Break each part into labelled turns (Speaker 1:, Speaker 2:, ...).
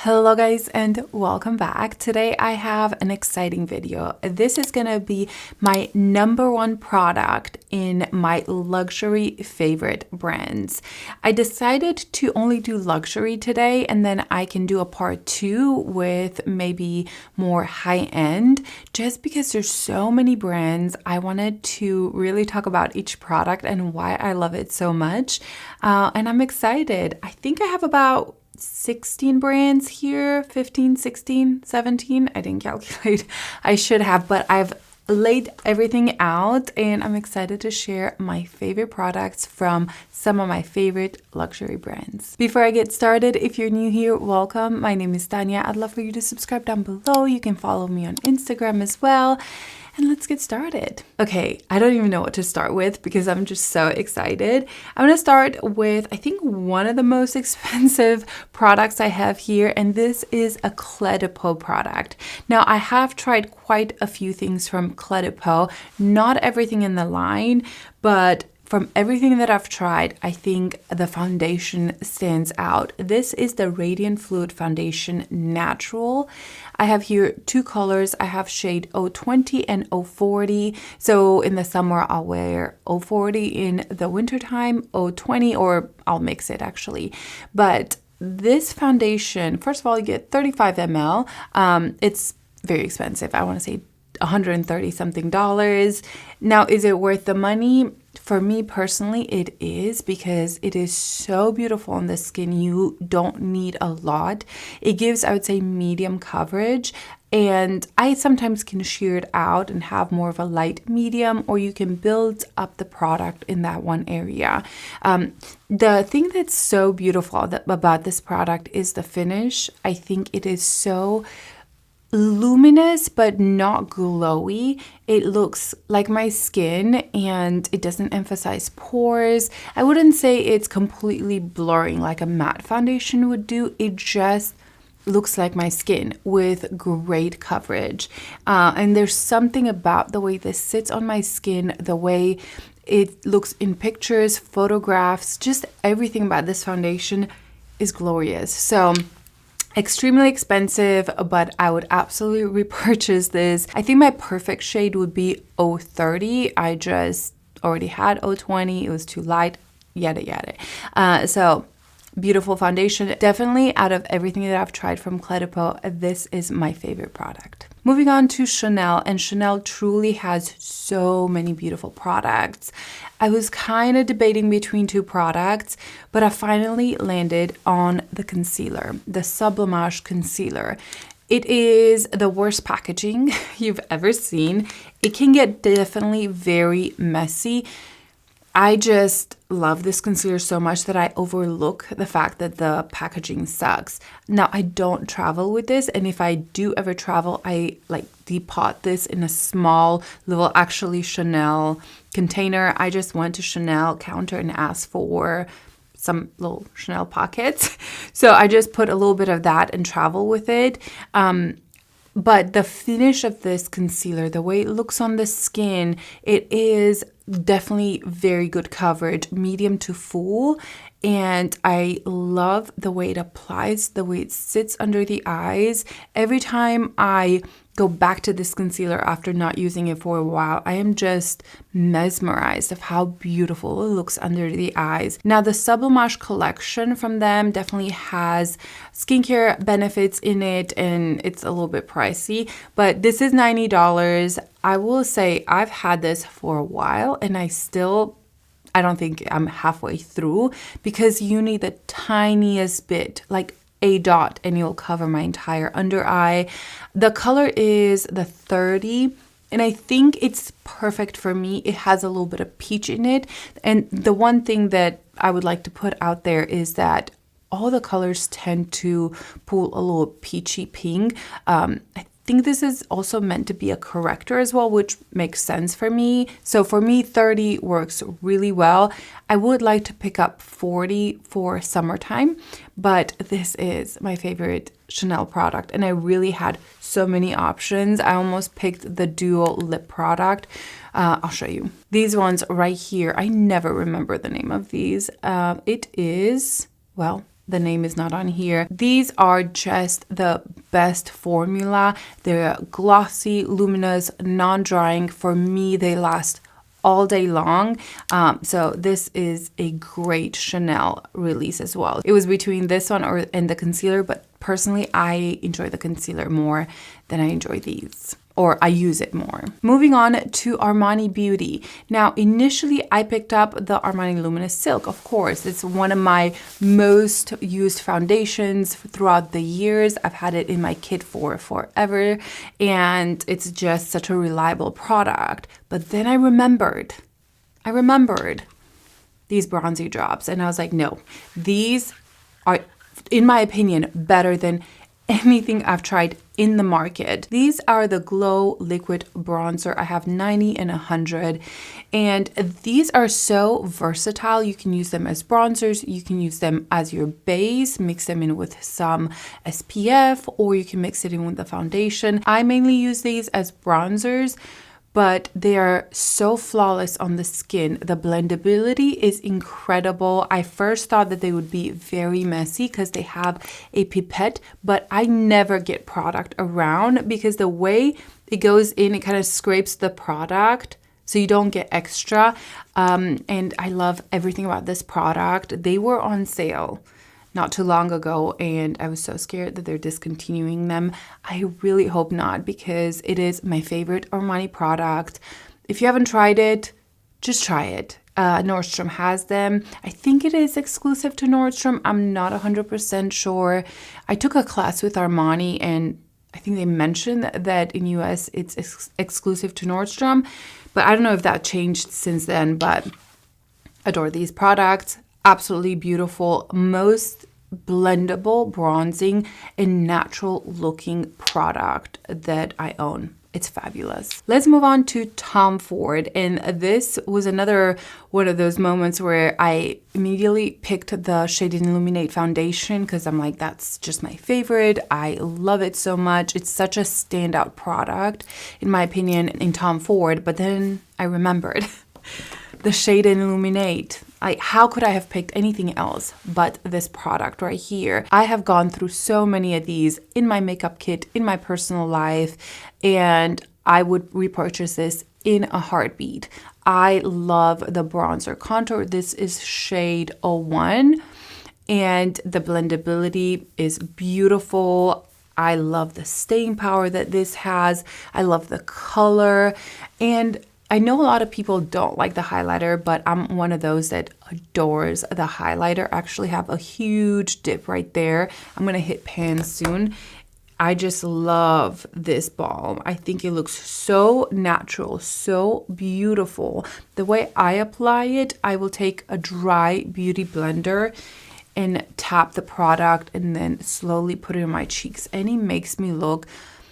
Speaker 1: Hello guys and welcome back. Today I have an exciting video. This is gonna be my #1 product in my luxury favorite brands. I decided to only do luxury today and then I can do a part 2 with maybe more high-end just because there's so many brands. I wanted to really talk about each product and why I love it so much. And I'm excited. I think I have about 16 brands here, 15, 16, 17. I didn't calculate. I should have, but I've laid everything out and I'm excited to share my favorite products from some of my favorite luxury brands. Before I get started, if you're new here, welcome. My name is Tania. I'd love for you to subscribe down below. You can follow me on Instagram as well. And let's get started. Okay, I don't even know what to start with because I'm just so excited. I'm gonna start with, I think, one of the most expensive products I have here, and this is a Peau product. Now, I have tried quite a few things from Peau, not everything in the line, but from everything that I've tried, I think the foundation stands out. This is the Radiant Fluid Foundation Natural. I have here two colors. I have shade 020 and 040. So in the summer, I'll wear 040. In the wintertime, 020, or I'll mix it actually. But this foundation, first of all, you get 35 ml. It's very expensive. I want to say $130 something. Now, is it worth the money? For me personally, it is because it is so beautiful on the skin. You don't need a lot. It gives, I would say, medium coverage. And I sometimes can sheer it out and have more of a light medium, or you can build up the product in that one area. The thing that's so beautiful about this product is the finish. I think it is so luminous but not glowy. It looks like my skin and it doesn't emphasize pores. I wouldn't say it's completely blurring like a matte foundation would do. It just looks like my skin with great coverage. And there's something about the way this sits on my skin, the way it looks in pictures, photographs, just everything about this foundation is glorious. So extremely expensive, but I would absolutely repurchase this. I think my perfect shade would be 030. I just already had 020. It was too light, yada yada. So beautiful foundation. Definitely out of everything that I've tried from Peau, this is my favorite product. Moving on to Chanel, and Chanel truly has so many beautiful products. I was kind of debating between two products, but I finally landed on the concealer, the Sublimage concealer. It is the worst packaging you've ever seen. It can get definitely very messy. I just love this concealer so much that I overlook the fact that the packaging sucks. Now, I don't travel with this, and if I do ever travel, I like depot this in a small little, actually Chanel container. I just went to Chanel counter and asked for some little Chanel pockets. So I just put a little bit of that and travel with it. But the finish of this concealer, the way it looks on the skin, it is definitely very good coverage, medium to full. And I love the way it applies, the way it sits under the eyes. Every time I go back to this concealer after not using it for a while, I am just mesmerized of how beautiful it looks under the eyes. Now, the Sublimage collection from them definitely has skincare benefits in it, and it's a little bit pricey, but this is $90. I will say I've had this for a while, and I don't think I'm halfway through because you need the tiniest bit, like a dot, and you'll cover my entire under eye. The color is the 30, and I think it's perfect for me. It has a little bit of peach in it. And the one thing that I would like to put out there is that all the colors tend to pull a little peachy pink. I think this is also meant to be a corrector as well, which makes sense for me. So for me, 30 works really well. I would like to pick up 40 for summertime, but this is my favorite Chanel product, and I really had so many options. I almost picked the duo lip product. I'll show you. These ones right here, I never remember the name of these. It is, well, the name is not on here. These are just the best formula. They're glossy, luminous, non-drying. For me, they last all day long. So this is a great Chanel release as well. It was between this one and the concealer, but personally, I enjoy the concealer more than I enjoy these, or I use it more. Moving on to Armani Beauty. Now, initially I picked up the Armani Luminous Silk, of course. It's one of my most used foundations throughout the years. I've had it in my kit for forever, and it's just such a reliable product. But then I remembered these bronzy drops, and I was like, no, these are, in my opinion, better than anything I've tried in the market. These are the Glow Liquid Bronzer. I have 90 and 100, and these are so versatile. You can use them as bronzers, you can use them as your base, mix them in with some SPF, or you can mix it in with the foundation. I mainly use these as bronzers, but they are so flawless on the skin. The blendability is incredible. I first thought that they would be very messy because they have a pipette, but I never get product around because the way it goes in, it kind of scrapes the product so you don't get extra. And I love everything about this product. They were on sale not too long ago, and I was so scared that they're discontinuing them. I really hope not, because it is my favorite Armani product. If you haven't tried it, just try it. Nordstrom has them. I think it is exclusive to Nordstrom. I'm not 100% sure. I took a class with Armani, and I think they mentioned that in US it's exclusive to Nordstrom, but I don't know if that changed since then. But adore these products. Absolutely beautiful, most blendable, bronzing, and natural looking product that I own. It's fabulous. Let's move on to Tom Ford. And this was another one of those moments where I immediately picked the Shade and Illuminate foundation because I'm like, that's just my favorite. I love it so much. It's such a standout product, in my opinion, in Tom Ford. But then I remembered the Shade and Illuminate. How could I have picked anything else but this product right here? I have gone through so many of these in my makeup kit, in my personal life, and I would repurchase this in a heartbeat. I love the bronzer contour. This is shade 01, and the blendability is beautiful. I love the staying power that this has. I love the color, and I know a lot of people don't like the highlighter, but I'm one of those that adores the highlighter. I actually have a huge dip right there. I'm going to hit pan soon. I just love this balm. I think it looks so natural, so beautiful. The way I apply it, I will take a dry beauty blender and tap the product and then slowly put it in my cheeks. And it makes me look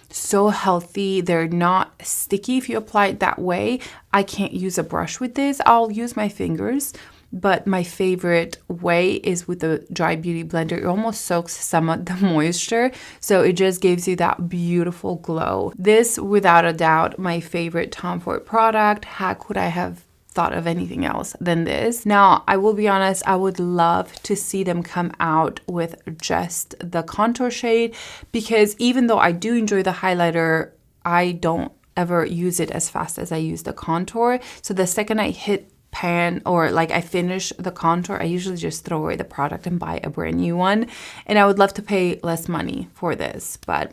Speaker 1: so healthy. They're not sticky if you apply it that way. I can't use a brush with this. I'll use my fingers, but my favorite way is with the dry beauty blender. It almost soaks some of the moisture, so it just gives you that beautiful glow. This, without a doubt, my favorite Tom Ford product. How could I have thought of anything else than this? Now, I will be honest, I would love to see them come out with just the contour shade, because even though I do enjoy the highlighter, I don't ever use it as fast as I use the contour. So the second I hit pan, or like I finish the contour, I usually just throw away the product and buy a brand new one. And I would love to pay less money for this, but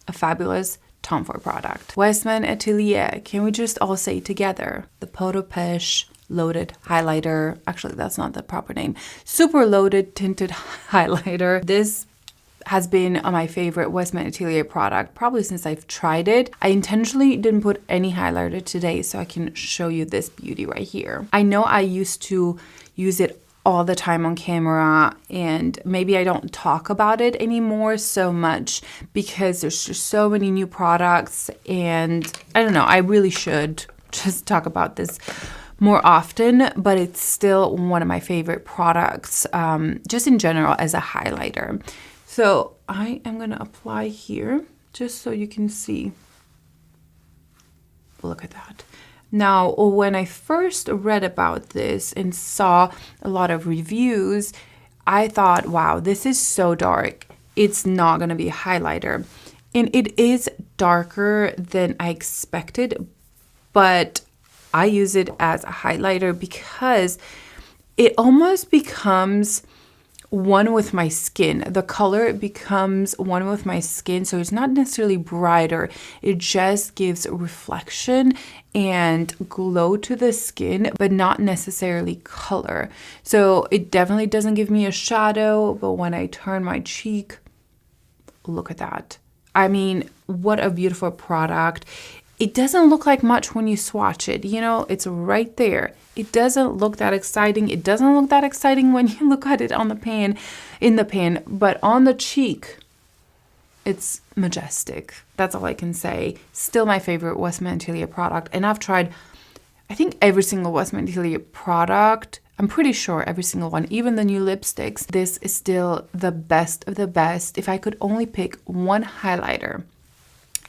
Speaker 1: a fabulous Tom Ford product. Westman Atelier, can we just all say together? The Peau loaded highlighter. Actually, that's not the proper name. Super loaded tinted highlighter. This has been my favorite Westman Atelier product probably since I've tried it. I intentionally didn't put any highlighter today so I can show you this beauty right here. I know I used to use it all the time on camera, and maybe I don't talk about it anymore so much because there's just so many new products, and I don't know, I really should just talk about this more often, but it's still one of my favorite products, just in general as a highlighter. So I am gonna apply here just so you can see. Look at that. Now, when I first read about this and saw a lot of reviews, I thought, wow, this is so dark. It's not going to be a highlighter. And it is darker than I expected, but I use it as a highlighter because it almost becomes one with my skin. The color becomes one with my skin, so it's not necessarily brighter. It just gives reflection and glow to the skin, but not necessarily color. So it definitely doesn't give me a shadow, but when I turn my cheek, look at that. I mean, what a beautiful product. It doesn't look like much when you swatch it. You know, it's right there. It doesn't look that exciting. It doesn't look that exciting when you look at it on the pan, in the pan, but on the cheek, it's majestic. That's all I can say. Still my favorite Westman Atelier product. And I've tried, I think, every single Westman Atelier product. I'm pretty sure every single one, even the new lipsticks. This is still the best of the best. If I could only pick one highlighter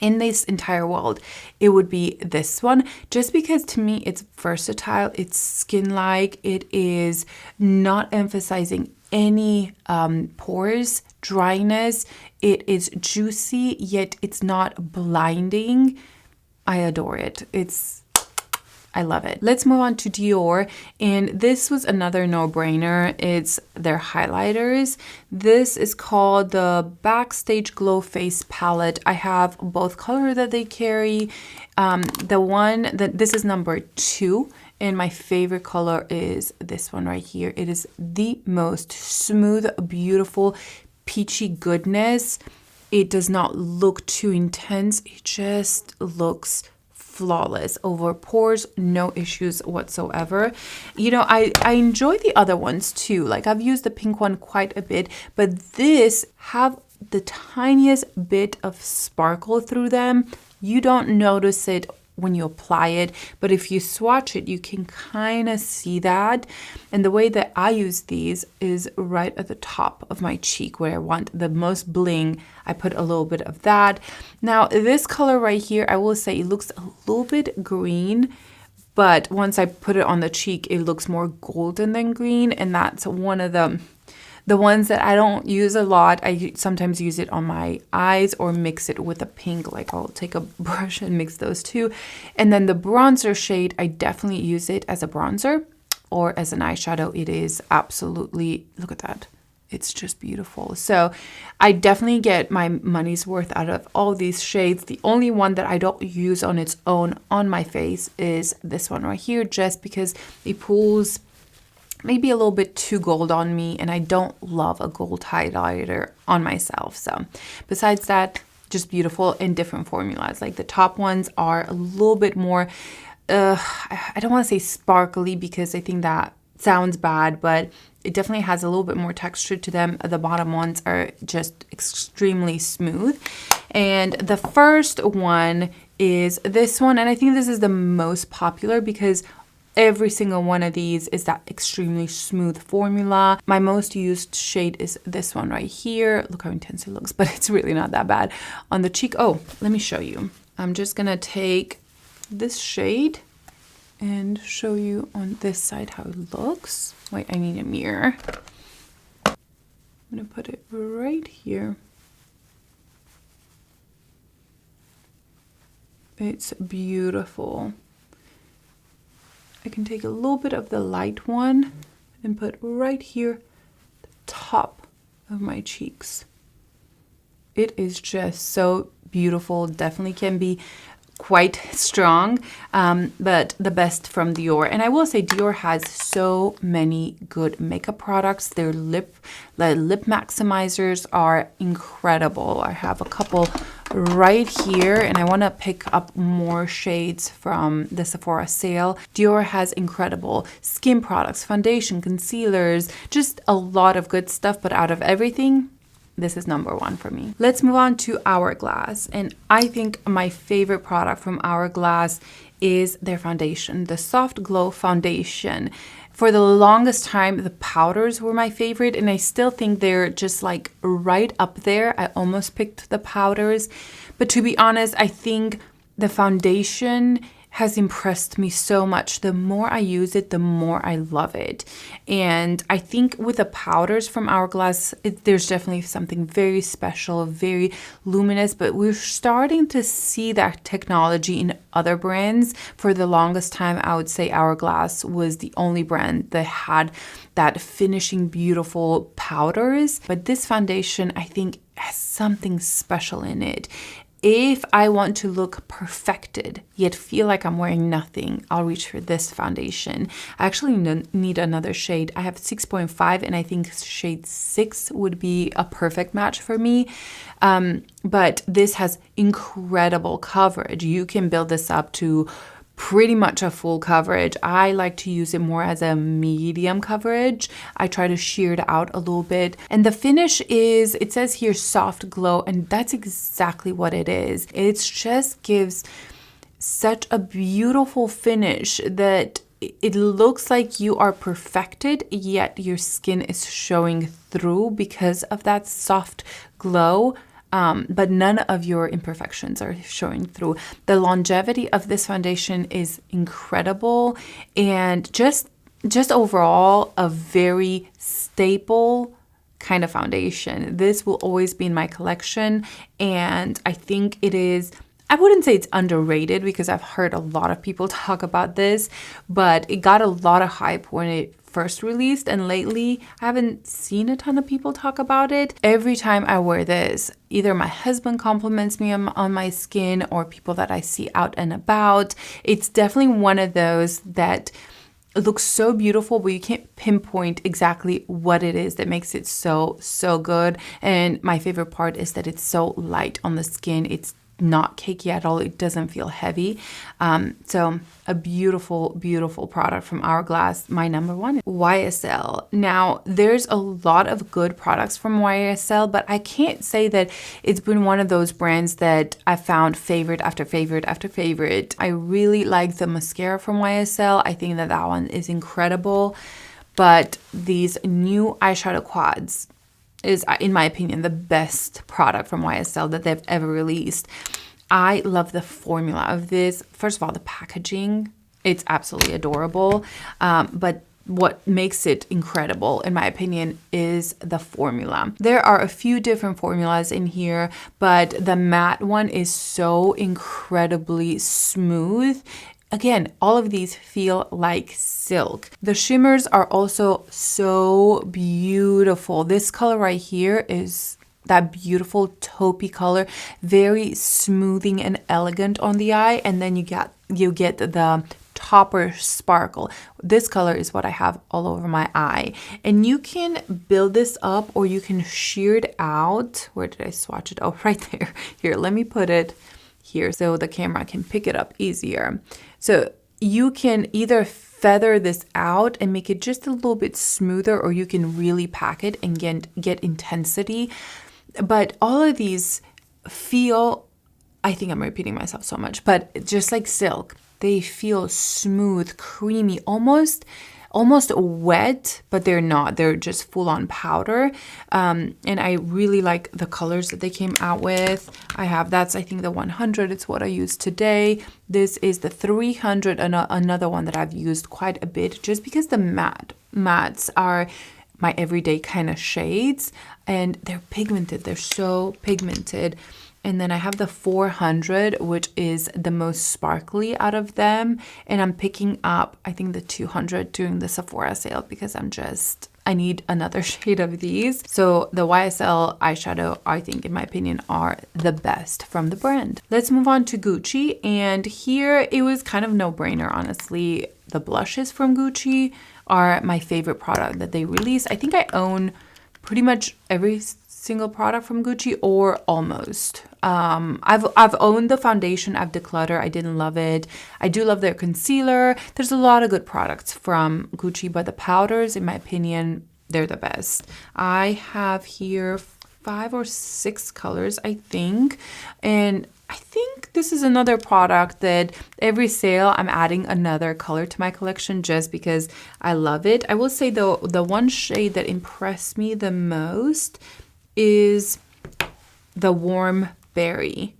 Speaker 1: in this entire world, it would be this one, just because to me it's versatile, it's skin-like, it is not emphasizing any pores, dryness, it is juicy, yet it's not blinding. I adore it. I love it. Let's move on to Dior, and this was another no-brainer. It's their highlighters. This is called the Backstage Glow Face Palette. I have both color that they carry. This is number 2, and my favorite color is this one right here. It is the most smooth, beautiful, peachy goodness. It does not look too intense. It just looks flawless over pores, no issues whatsoever. You know, I enjoy the other ones too. Like, I've used the pink one quite a bit, but this have the tiniest bit of sparkle through them. You don't notice it when you apply it, but if you swatch it, you can kind of see that. And the way that I use these is right at the top of my cheek where I want the most bling. I put a little bit of that. Now, this color right here, I will say it looks a little bit green, but once I put it on the cheek, it looks more golden than green, and that's one of the ones that I don't use a lot. I sometimes use it on my eyes or mix it with a pink. Like, I'll take a brush and mix those two. And then the bronzer shade, I definitely use it as a bronzer or as an eyeshadow. It is absolutely, look at that. It's just beautiful. So I definitely get my money's worth out of all these shades. The only one that I don't use on its own on my face is this one right here, just because it pulls maybe a little bit too gold on me, and I don't love a gold highlighter on myself. So besides that, just beautiful in different formulas. Like, the top ones are a little bit more, I don't want to say sparkly because I think that sounds bad, but it definitely has a little bit more texture to them. The bottom ones are just extremely smooth. And the first one is this one, and I think this is the most popular because every single one of these is that extremely smooth formula. My most used shade is this one right here. Look how intense it looks, but it's really not that bad on the cheek. Oh, let me show you. I'm just gonna take this shade and show you on this side how it looks. Wait, I need a mirror. I'm gonna put it right here. It's beautiful. I can take a little bit of the light one and put right here, the top of my cheeks. It is just so beautiful. Definitely can be quite strong, but the best from Dior. And I will say Dior has so many good makeup products. Their lip maximizers are incredible. I have a couple right here, and I want to pick up more shades from the Sephora sale. Dior has incredible skin products, foundation, concealers, just a lot of good stuff, but out of everything, this is number 1 for me. Let's move on to Hourglass. And I think my favorite product from Hourglass is their foundation, the Soft Glow Foundation. For the longest time, the powders were my favorite, and I still think they're just like right up there. I almost picked the powders, but to be honest, I think the foundation has impressed me so much. The more I use it, the more I love it. And I think with the powders from Hourglass, there's definitely something very special, very luminous, but we're starting to see that technology in other brands. For the longest time, I would say Hourglass was the only brand that had that finishing beautiful powders. But this foundation, I think, has something special in it. If I want to look perfected, yet feel like I'm wearing nothing, I'll reach for this foundation. I actually need another shade. I have 6.5 and I think shade 6 would be a perfect match for me. But this has incredible coverage. You can build this up to pretty much a full coverage. I like to use it more as a medium coverage. I try to sheer it out a little bit. And the finish is, it says here, soft glow, and that's exactly what it is. It just gives such a beautiful finish that it looks like you are perfected, yet your skin is showing through because of that soft glow. But none of your imperfections are showing through. The longevity of this foundation is incredible, and just overall a very staple kind of foundation. This will always be in my collection, and I think it is, I wouldn't say it's underrated because I've heard a lot of people talk about this, but it got a lot of hype when it first released, and lately I haven't seen a ton of people talk about it. Every time I wear this, either my husband compliments me on my skin or people that I see out and about. It's definitely one of those that looks so beautiful, but you can't pinpoint exactly what it is that makes it so good. And my favorite part is that it's so light on the skin. It's not cakey at all. It doesn't feel heavy. So a beautiful, beautiful product from Hourglass. My number one, YSL. Now, there's a lot of good products from YSL, but I can't say that it's been one of those brands that I found favorite after favorite after favorite. I really like the mascara from YSL. I think that one is incredible. But these new eyeshadow quads is, in my opinion, the best product from YSL that they've ever released. I love the formula of this. First of all, the packaging, it's absolutely adorable. But what makes it incredible, in my opinion, is the formula. There are a few different formulas in here, but the matte one is so incredibly smooth. Again, all of these feel like silk. The shimmers are also so beautiful. This color right here is that beautiful taupey color, very smoothing and elegant on the eye. And then you get the topper sparkle. This color is what I have all over my eye. And you can build this up or you can sheer it out. Where did I swatch it? Oh, right there. Here, let me put it here so the camera can pick it up easier. So you can either feather this out and make it just a little bit smoother, or you can really pack it and get intensity. But all of these feel, I think I'm repeating myself so much, but just like silk, they feel smooth, creamy, almost wet, but they're not. They're just full on powder. And I really like the colors that they came out with. That's I think the 100. It's what I used today. This is the 300, another one that I've used quite a bit just because the mattes are my everyday kind of shades, and they're pigmented. They're so pigmented. And then I have the 400, which is the most sparkly out of them. And I'm picking up, I think, the 200 during the Sephora sale because I need another shade of these. So the YSL eyeshadow, I think, in my opinion, are the best from the brand. Let's move on to Gucci. And here it was kind of no-brainer, honestly. The blushes from Gucci are my favorite product that they release. I think I own pretty much every single product from Gucci, or almost. I've owned the foundation. I've decluttered. I didn't love it. I do love their concealer. There's a lot of good products from Gucci, but the powders, in my opinion, they're the best. I have here 5 or 6 colors, I think, and I think this is another product that every sale I'm adding another color to my collection just because I love it. I will say though, the one shade that impressed me the most is the warm berry.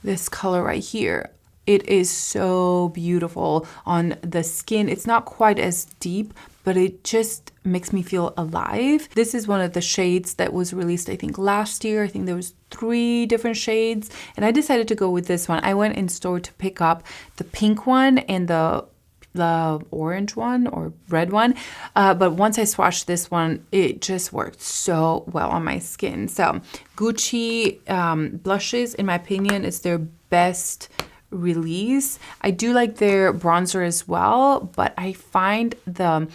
Speaker 1: This color right here. It is so beautiful on the skin. It's not quite as deep, but it just makes me feel alive. This is one of the shades that was released, I think, last year. I think there was 3 different shades, and I decided to go with this one. I went in store to pick up the pink one and the orange one or red one, but once I swatched this one, it just worked so well on my skin. So Gucci blushes, in my opinion, is their best release. I do like their bronzer as well, but I find the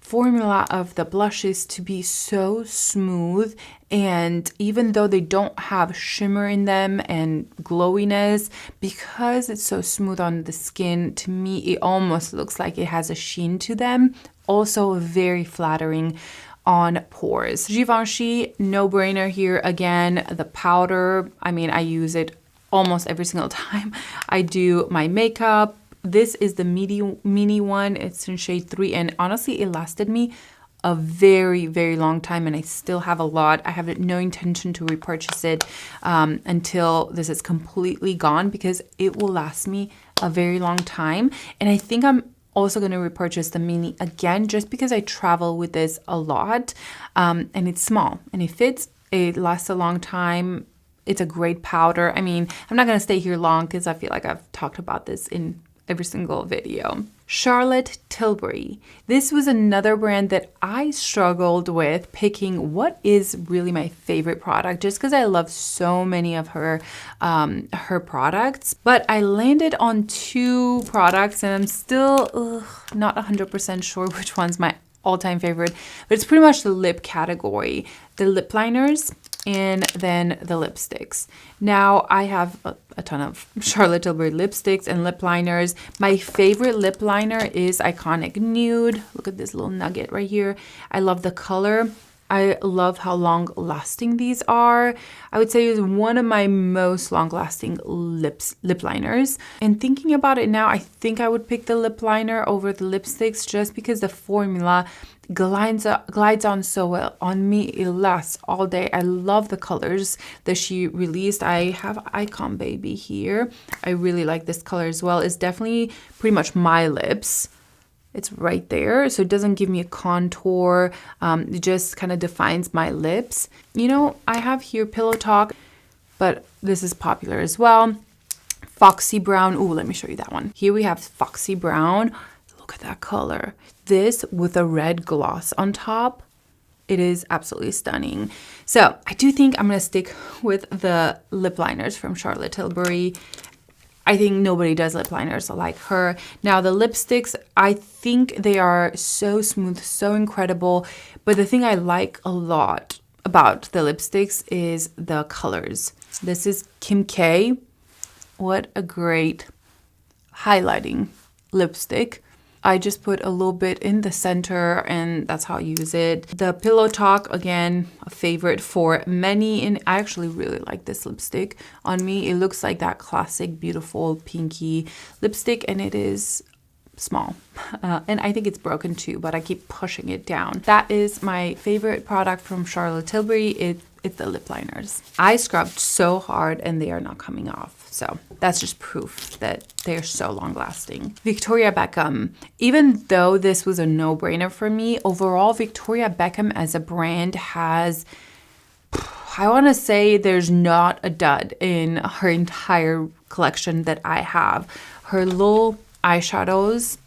Speaker 1: formula of the blushes to be so smooth, and even though they don't have shimmer in them and glowiness, because it's so smooth on the skin, to me it almost looks like it has a sheen to them. Also very flattering on pores. Givenchy, no brainer here again. The powder, I mean, I use it almost every single time I do my makeup. This is the mini one. It's in shade 3, and honestly, it lasted me a very, very long time, and I still have a lot. I have no intention to repurchase it until this is completely gone, because it will last me a very long time. And I think I'm also going to repurchase the mini again, just because I travel with this a lot, and it's small and it fits. It lasts a long time. It's a great powder. I mean, I'm not going to stay here long because I feel like I've talked about this in every single video. Charlotte Tilbury. This was another brand that I struggled with picking what is really my favorite product, just because I love so many of her products. But I landed on 2 products, and I'm still not 100% sure which one's my all-time favorite, but it's pretty much the lip category. The lip liners and then the lipsticks. Now I have a ton of Charlotte Tilbury lipsticks and lip liners. My favorite lip liner is Iconic Nude. Look at this little nugget right here. I love the color. I love how long lasting these are. I would say it's one of my most long lasting lip liners. And thinking about it now, I think I would pick the lip liner over the lipsticks, just because the formula glides on so well on me. It lasts all day. I love the colors that she released. I have Icon Baby here. I really like this color as well. It's definitely pretty much my lips. It's right there, so it doesn't give me a contour. It just kind of defines my lips. You know, I have here Pillow Talk, but this is popular as well. Foxy Brown. Ooh, let me show you that one. Here we have Foxy Brown. Look at that color. This with a red gloss on top. It is absolutely stunning. So I do think I'm going to stick with the lip liners from Charlotte Tilbury. I think nobody does lip liners like her. Now the lipsticks, I think they are so smooth, so incredible. But the thing I like a lot about the lipsticks is the colors. This is Kim K. What a great highlighting lipstick. I just put a little bit in the center, and that's how I use it. The Pillow Talk, again, a favorite for many, and I actually really like this lipstick on me. It looks like that classic, beautiful, pinky lipstick, and it is small. And I think it's broken too, but I keep pushing it down. That is my favorite product from Charlotte Tilbury. It's the lip liners. I scrubbed so hard and they are not coming off. So that's just proof that they're so long lasting. Victoria Beckham. Even though this was a no-brainer for me, overall Victoria Beckham as a brand has, I want to say there's not a dud in her entire collection that I have. Her little eyeshadows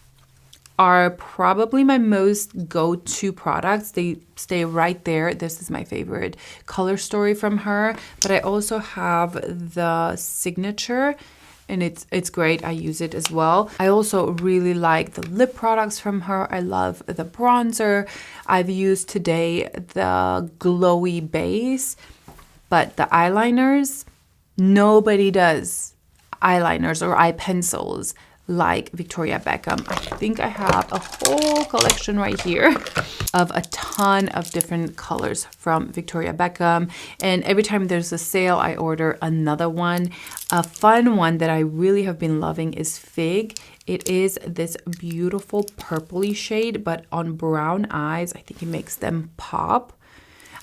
Speaker 1: are probably my most go-to products. They stay right there. This is my favorite color story from her. But I also have the Signature, and it's great. I use it as well. I also really like the lip products from her. I love the bronzer. I've used today the glowy base, but the eyeliners, nobody does eyeliners or eye pencils like Victoria Beckham. I think I have a whole collection right here of a ton of different colors from Victoria Beckham, and every time there's a sale I order another one. A fun one that I really have been loving is Fig. It is this beautiful purpley shade, but on brown eyes I think it makes them pop.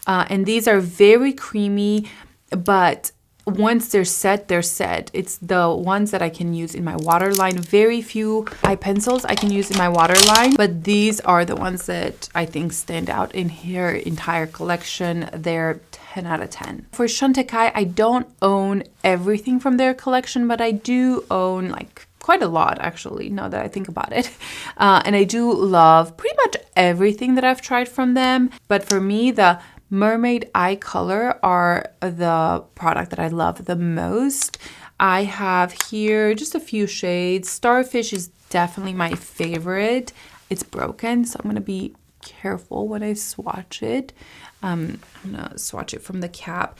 Speaker 1: And these are very creamy, but once they're set, they're set. It's the ones that I can use in my waterline. Very few eye pencils I can use in my waterline, but these are the ones that I think stand out in her entire collection. They're 10 out of 10. For Chantecaille, I don't own everything from their collection, but I do own like quite a lot actually, now that I think about it. And I do love pretty much everything that I've tried from them. But for me, the Mermaid eye color are the product that I love the most. I have here just a few shades. Starfish is definitely my favorite. It's broken, so I'm gonna be careful when I swatch it. I'm gonna swatch it from the cap.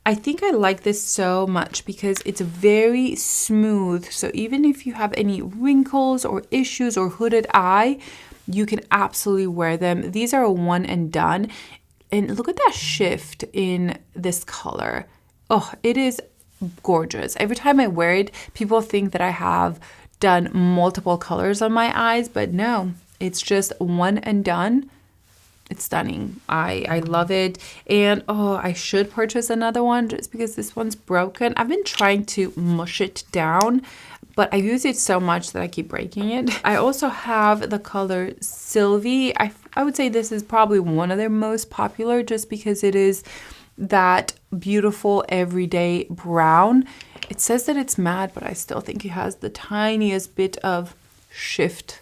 Speaker 1: I think I like this so much because it's very smooth. So even if you have any wrinkles or issues or hooded eye, you can absolutely wear them. These are a one and done. And look at that shift in this color. Oh, it is gorgeous. Every time I wear it, people think that I have done multiple colors on my eyes, but no, it's just one and done. It's stunning. I love it. And oh, I should purchase another one just because this one's broken. I've been trying to mush it down, but I use it so much that I keep breaking it. I also have the color Sylvie. I would say this is probably one of their most popular just because it is that beautiful everyday brown. It says that it's matte, but I still think it has the tiniest bit of shift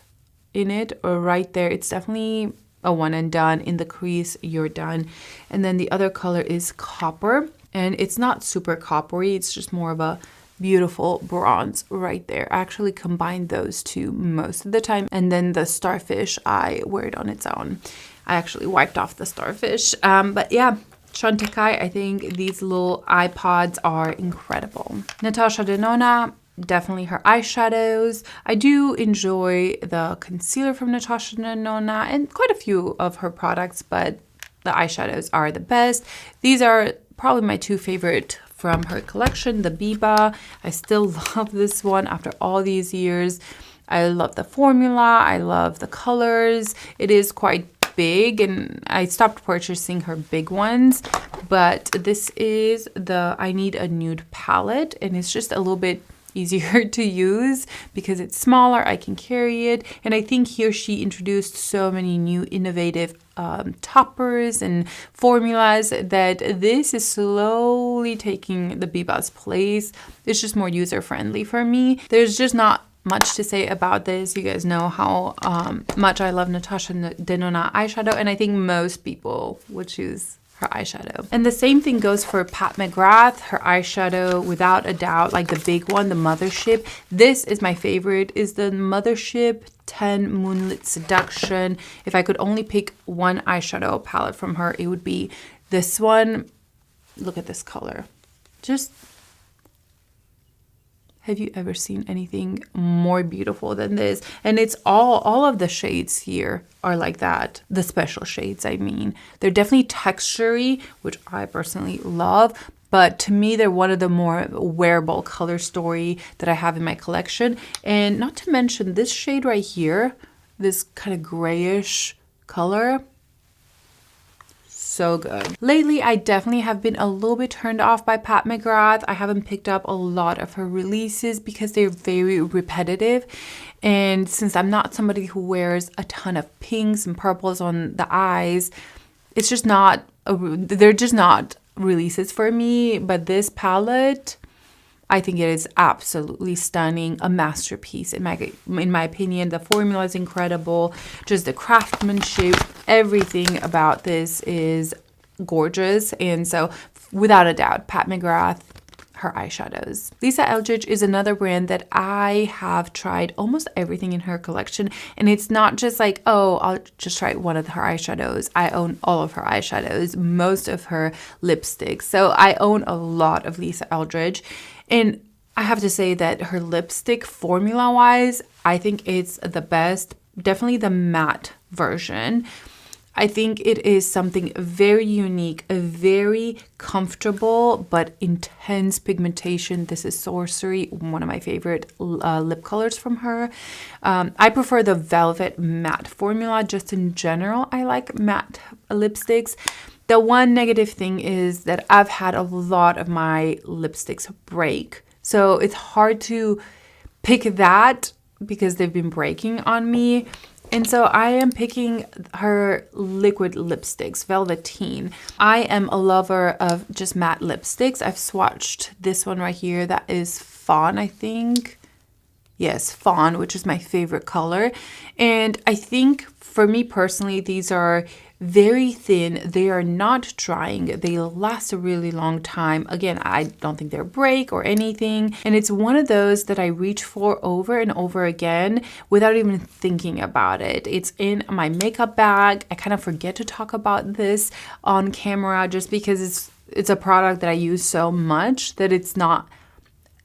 Speaker 1: in it, or right there. It's definitely a one and done. In the crease, you're done. And then the other color is copper, and it's not super coppery. It's just more of a beautiful bronze right there. I actually combine those two most of the time. And then the Starfish, I wear it on its own. I actually wiped off the Starfish. But yeah, Chantecaille, I think these little iPods are incredible. Natasha Denona, definitely her eyeshadows. I do enjoy the concealer from Natasha Denona and quite a few of her products, but the eyeshadows are the best. These are probably my two favorite from her collection. The Biba, I still love this one after all these years. I love the formula. I love the colors. It is quite big, and I stopped purchasing her big ones, but this is the I Need a Nude palette, and it's just a little bit easier to use because it's smaller. I can carry it, and I think here she introduced so many new innovative toppers and formulas that this is slowly taking the Biba's place. It's just more user friendly for me. There's just not much to say about this. You guys know how much I love Natasha Denona eyeshadow, and I think most people would choose her eyeshadow. And the same thing goes for Pat McGrath, her eyeshadow, without a doubt, like the big one, the Mothership. This is my favorite, is the Mothership 10 Moonlit Seduction. If I could only pick one eyeshadow palette from her, it would be this one. Look at this color. Just, have you ever seen anything more beautiful than this? And it's all of the shades here are like that. The special shades, I mean. They're definitely textury, which I personally love. But to me, they're one of the more wearable color story that I have in my collection. And not to mention this shade right here, this kind of grayish color. So good. Lately, I definitely have been a little bit turned off by Pat McGrath. I haven't picked up a lot of her releases because they're very repetitive. And since I'm not somebody who wears a ton of pinks and purples on the eyes, it's just not, they're just not releases for me. But this palette, I think it is absolutely stunning, a masterpiece in my opinion. The formula is incredible, just the craftsmanship, everything about this is gorgeous. And so without a doubt, Pat McGrath, her eyeshadows. Lisa Eldridge is another brand that I have tried almost everything in her collection, and it's not just like, oh, I'll just try one of her eyeshadows. I own all of her eyeshadows, most of her lipsticks. So I own a lot of Lisa Eldridge. And I have to say that her lipstick formula-wise, I think it's the best. Definitely the matte version. I think it is something very unique, a very comfortable but intense pigmentation. This is Sorcery, one of my favorite lip colors from her. I prefer the Velvet Matte formula. Just in general, I like matte lipsticks. The one negative thing is that I've had a lot of my lipsticks break. So it's hard to pick that because they've been breaking on me. And so I am picking her liquid lipsticks, Velveteen. I am a lover of just matte lipsticks. I've swatched this one right here. That is Fawn, I think. Yes, Fawn, which is my favorite color. And I think for me personally, these are very thin. They are not drying. They last a really long time. Again, I don't think they're break or anything. And it's one of those that I reach for over and over again without even thinking about it. It's in my makeup bag. I kind of forget to talk about this on camera just because it's a product that I use so much that it's not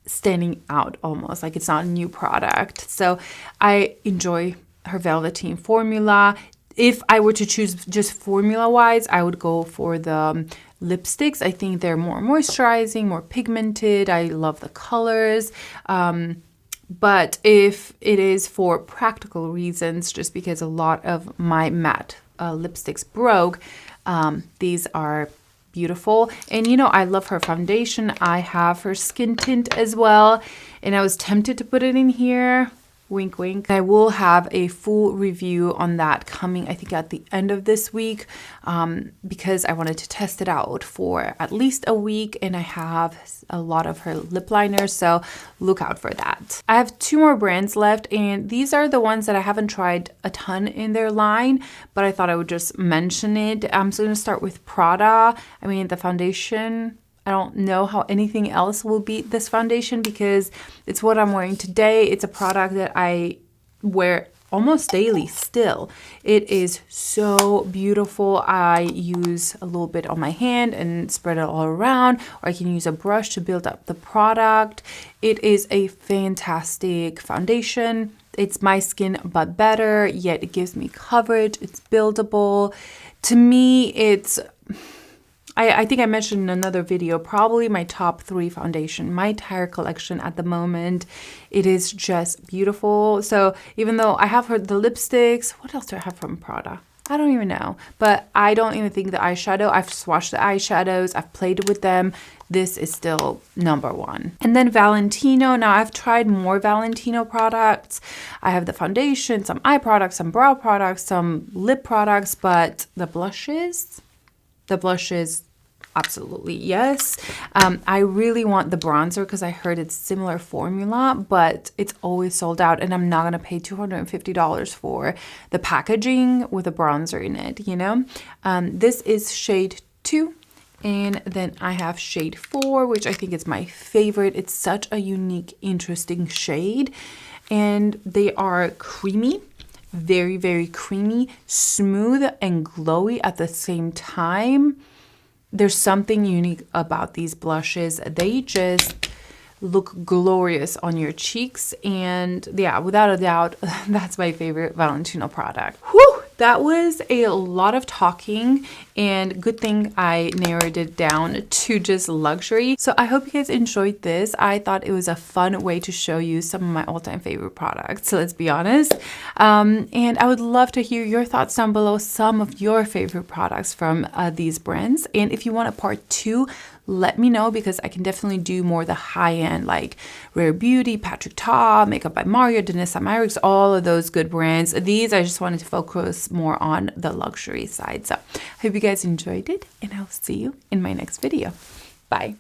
Speaker 1: standing out almost, like it's not a new product. So I enjoy her Velveteen formula. If I were to choose just formula wise, I would go for the lipsticks. I think they're more moisturizing, more pigmented. I love the colors. But if it is for practical reasons, just because a lot of my matte lipsticks broke, these are beautiful. And you know, I love her foundation. I have her skin tint as well, and I was tempted to put it in here. Wink, wink. I will have a full review on that coming, I think, at the end of this week, because I wanted to test it out for at least a week, and I have a lot of her lip liners, so look out for that. I have 2 more brands left, and these are the ones that I haven't tried a ton in their line, but I thought I would just mention it. So I'm going to start with Prada. I mean, the foundation, I don't know how anything else will beat this foundation because it's what I'm wearing today. It's a product that I wear almost daily still. It is so beautiful. I use a little bit on my hand and spread it all around, or I can use a brush to build up the product. It is a fantastic foundation. It's my skin but better, yet it gives me coverage. It's buildable. To me, it's... I think I mentioned in another video, probably my top 3 foundation, my entire collection at the moment. It is just beautiful. So even though I have the lipsticks, what else do I have from Prada? I don't even know. But I don't even think the eyeshadow, I've swatched the eyeshadows, I've played with them. This is still #1. And then Valentino. Now I've tried more Valentino products. I have the foundation, some eye products, some brow products, some lip products, but the blushes, absolutely yes. I really want the bronzer because I heard it's similar formula, but it's always sold out, and I'm not going to pay $250 for the packaging with a bronzer in it, you know? This is shade 2. And then I have shade 4, which I think is my favorite. It's such a unique, interesting shade. And they are creamy. Very, very creamy, smooth and glowy at the same time. There's something unique about these blushes. They just look glorious on your cheeks. And yeah, without a doubt, that's my favorite Valentino product. Whew! That was a lot of talking, and good thing I narrowed it down to just luxury. So I hope you guys enjoyed this. I thought it was a fun way to show you some of my all-time favorite products, so let's be honest. And I would love to hear your thoughts down below, some of your favorite products from these brands. And if you want a part 2, let me know, because I can definitely do more the high-end, like Rare Beauty, Patrick Ta, Makeup by Mario, Danessa Myricks, all of those good brands. These I just wanted to focus more on the luxury side. So I hope you guys enjoyed it, and I'll see you in my next video. Bye.